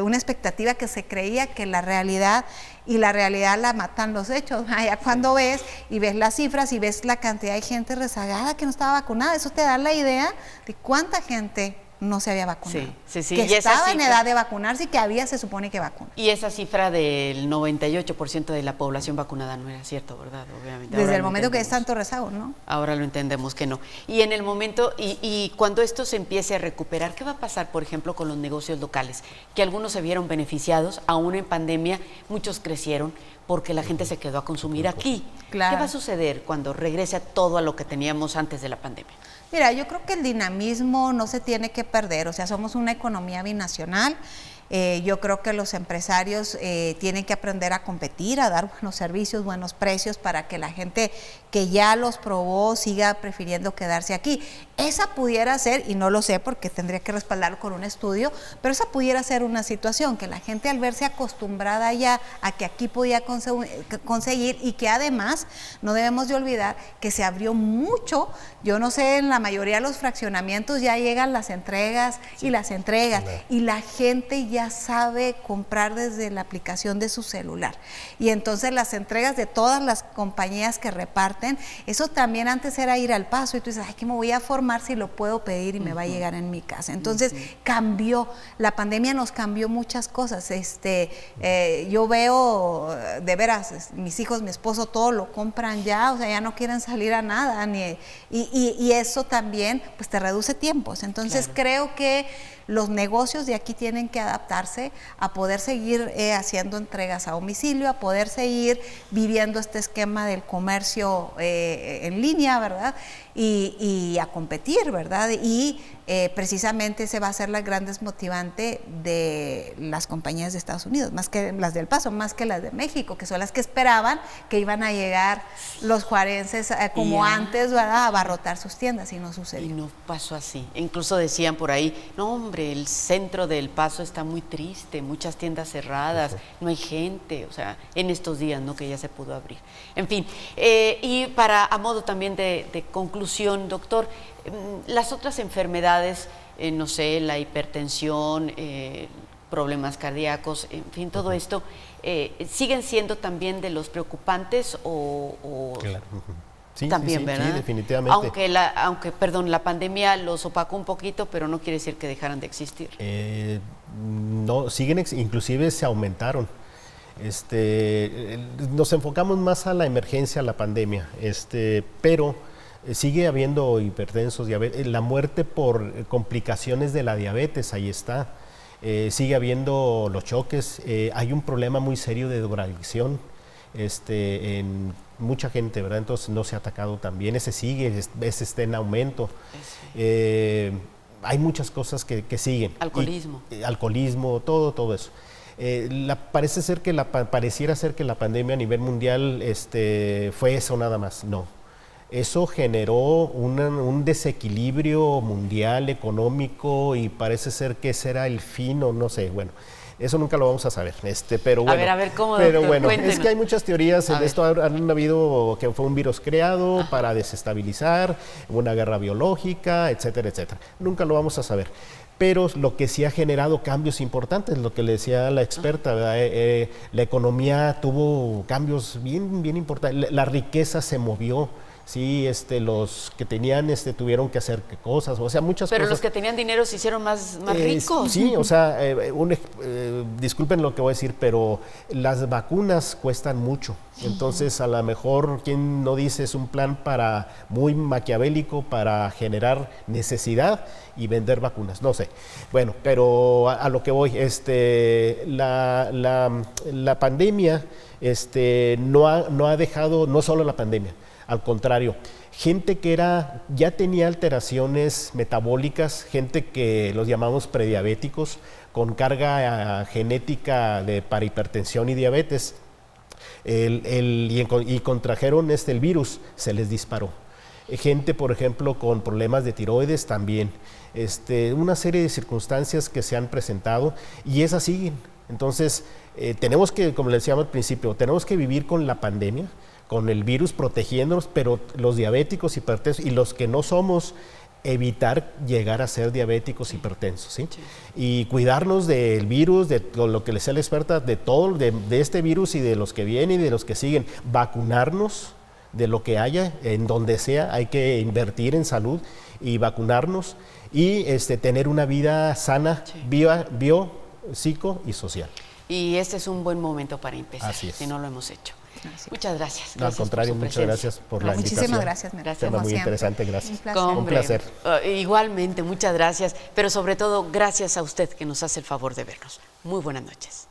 una expectativa que se creía que la realidad, y la realidad la matan los hechos. Ya cuando ves y ves las cifras y ves la cantidad de gente rezagada que no estaba vacunada, eso te da la idea de cuánta gente no se había vacunado. Sí. Que y estaba en edad de vacunarse y que había, se supone que vacuna. Y esa cifra del 98% de la población vacunada no era cierto, ¿verdad? Obviamente. Desde el momento que es tanto rezago, ¿no? Ahora lo entendemos que no. Y en el momento, y cuando esto se empiece a recuperar, ¿qué va a pasar, por ejemplo, con los negocios locales? Que algunos se vieron beneficiados, aún en pandemia, muchos crecieron porque la gente se quedó a consumir aquí. Claro. ¿Qué va a suceder cuando regrese todo a lo que teníamos antes de la pandemia? Mira, yo creo que el dinamismo no se tiene que perder, o sea, somos una economía binacional. Yo creo que los empresarios tienen que aprender a competir, a dar buenos servicios, buenos precios para que la gente que ya los probó siga prefiriendo quedarse aquí. Esa pudiera ser, y no lo sé porque tendría que respaldarlo con un estudio, pero esa pudiera ser una situación, que la gente al verse acostumbrada ya a que aquí podía conseguir y que además no debemos de olvidar que se abrió mucho, yo no sé, en la mayoría de los fraccionamientos ya llegan las entregas y las entregas, y la gente ya sabe comprar desde la aplicación de su celular. Y entonces las entregas de todas las compañías que reparten, eso también antes era ir al Paso y tú dices, ay, que me voy a formar si lo puedo pedir y me va a llegar en mi casa. Entonces cambió, la pandemia nos cambió muchas cosas. Yo veo, de veras, mis hijos, mi esposo, todo lo compran ya, o sea, ya no quieren salir a nada, y eso también pues te reduce tiempos. Entonces creo que los negocios de aquí tienen que adaptarse a poder seguir haciendo entregas a domicilio, a poder seguir viviendo este esquema del comercio en línea, ¿verdad? Y a competir, ¿verdad? Y precisamente ese va a ser la gran desmotivante de las compañías de Estados Unidos, más que las del Paso, más que las de México, que son las que esperaban que iban a llegar los juarenses como antes, ¿verdad? A abarrotar sus tiendas, y no sucedió. Y no pasó así. Incluso decían por ahí, no hombre, el centro del Paso está muy triste, muchas tiendas cerradas, no hay gente, o sea, en estos días, ¿no? Que ya se pudo abrir. En fin, y a modo también de conclusión, doctor, las otras enfermedades, no sé, la hipertensión, problemas cardíacos, en fin, todo esto, ¿siguen siendo también de los preocupantes o claro. Sí, también, sí, ¿verdad? Sí, definitivamente. La pandemia los opacó un poquito, pero no quiere decir que dejaran de existir. No, siguen, inclusive se aumentaron. Nos enfocamos más a la emergencia, a la pandemia, pero sigue habiendo hipertensos, diabetes, la muerte por complicaciones de la diabetes, ahí está. Sigue habiendo los choques, hay un problema muy serio de drogadicción en mucha gente, ¿verdad? Entonces no se ha atacado también, ese sigue, ese está en aumento. Hay muchas cosas que siguen. Alcoholismo. Alcoholismo, todo eso. Pareciera ser que la pandemia a nivel mundial fue eso nada más, no. Eso generó un desequilibrio mundial, económico, y parece ser que ese era el fin, o no sé, bueno. Eso nunca lo vamos a saber, pero bueno. A ver, ¿cómo, pero doctor? bueno, Cuéntenos. es que hay muchas teorías de esto. Han habido que fue un virus creado para desestabilizar, una guerra biológica, etcétera, etcétera. Nunca lo vamos a saber. Pero lo que sí ha generado cambios importantes, lo que le decía la experta, ¿verdad? La economía tuvo cambios bien importantes, la riqueza se movió. Sí, los que tenían tuvieron que hacer cosas, o sea, muchas cosas. Pero los que tenían dinero se hicieron más ricos. Sí, o sea, disculpen lo que voy a decir, pero las vacunas cuestan mucho. Entonces, a lo mejor, quien no dice, es un plan muy maquiavélico para generar necesidad y vender vacunas, no sé. Bueno, pero a lo que voy, la pandemia no ha dejado, no solo la pandemia, al contrario, gente que ya tenía alteraciones metabólicas, gente que los llamamos prediabéticos, con carga genética para hipertensión y diabetes, y contrajeron el virus, se les disparó. Gente, por ejemplo, con problemas de tiroides también. Una serie de circunstancias que se han presentado y esas siguen. Entonces, tenemos que, como le decíamos al principio, tenemos que vivir con la pandemia, con el virus protegiéndonos, pero los diabéticos, hipertensos y los que no somos, evitar llegar a ser diabéticos, hipertensos, ¿sí? Sí. Y cuidarnos del virus, de lo que le decía la experta, de todo, de este virus y de los que vienen y de los que siguen. Vacunarnos de lo que haya, en donde sea, hay que invertir en salud y vacunarnos y tener una vida sana, bio, psico y social. Y este es un buen momento para empezar, Así es. si no lo hemos hecho. Muchas gracias. No, al contrario, muchas gracias por la invitación. Muchísimas gracias. Gracias. Tema muy siempre. interesante, gracias. Un placer. Un placer. Igualmente, muchas gracias, pero sobre todo gracias a usted que nos hace el favor de vernos. Muy buenas noches.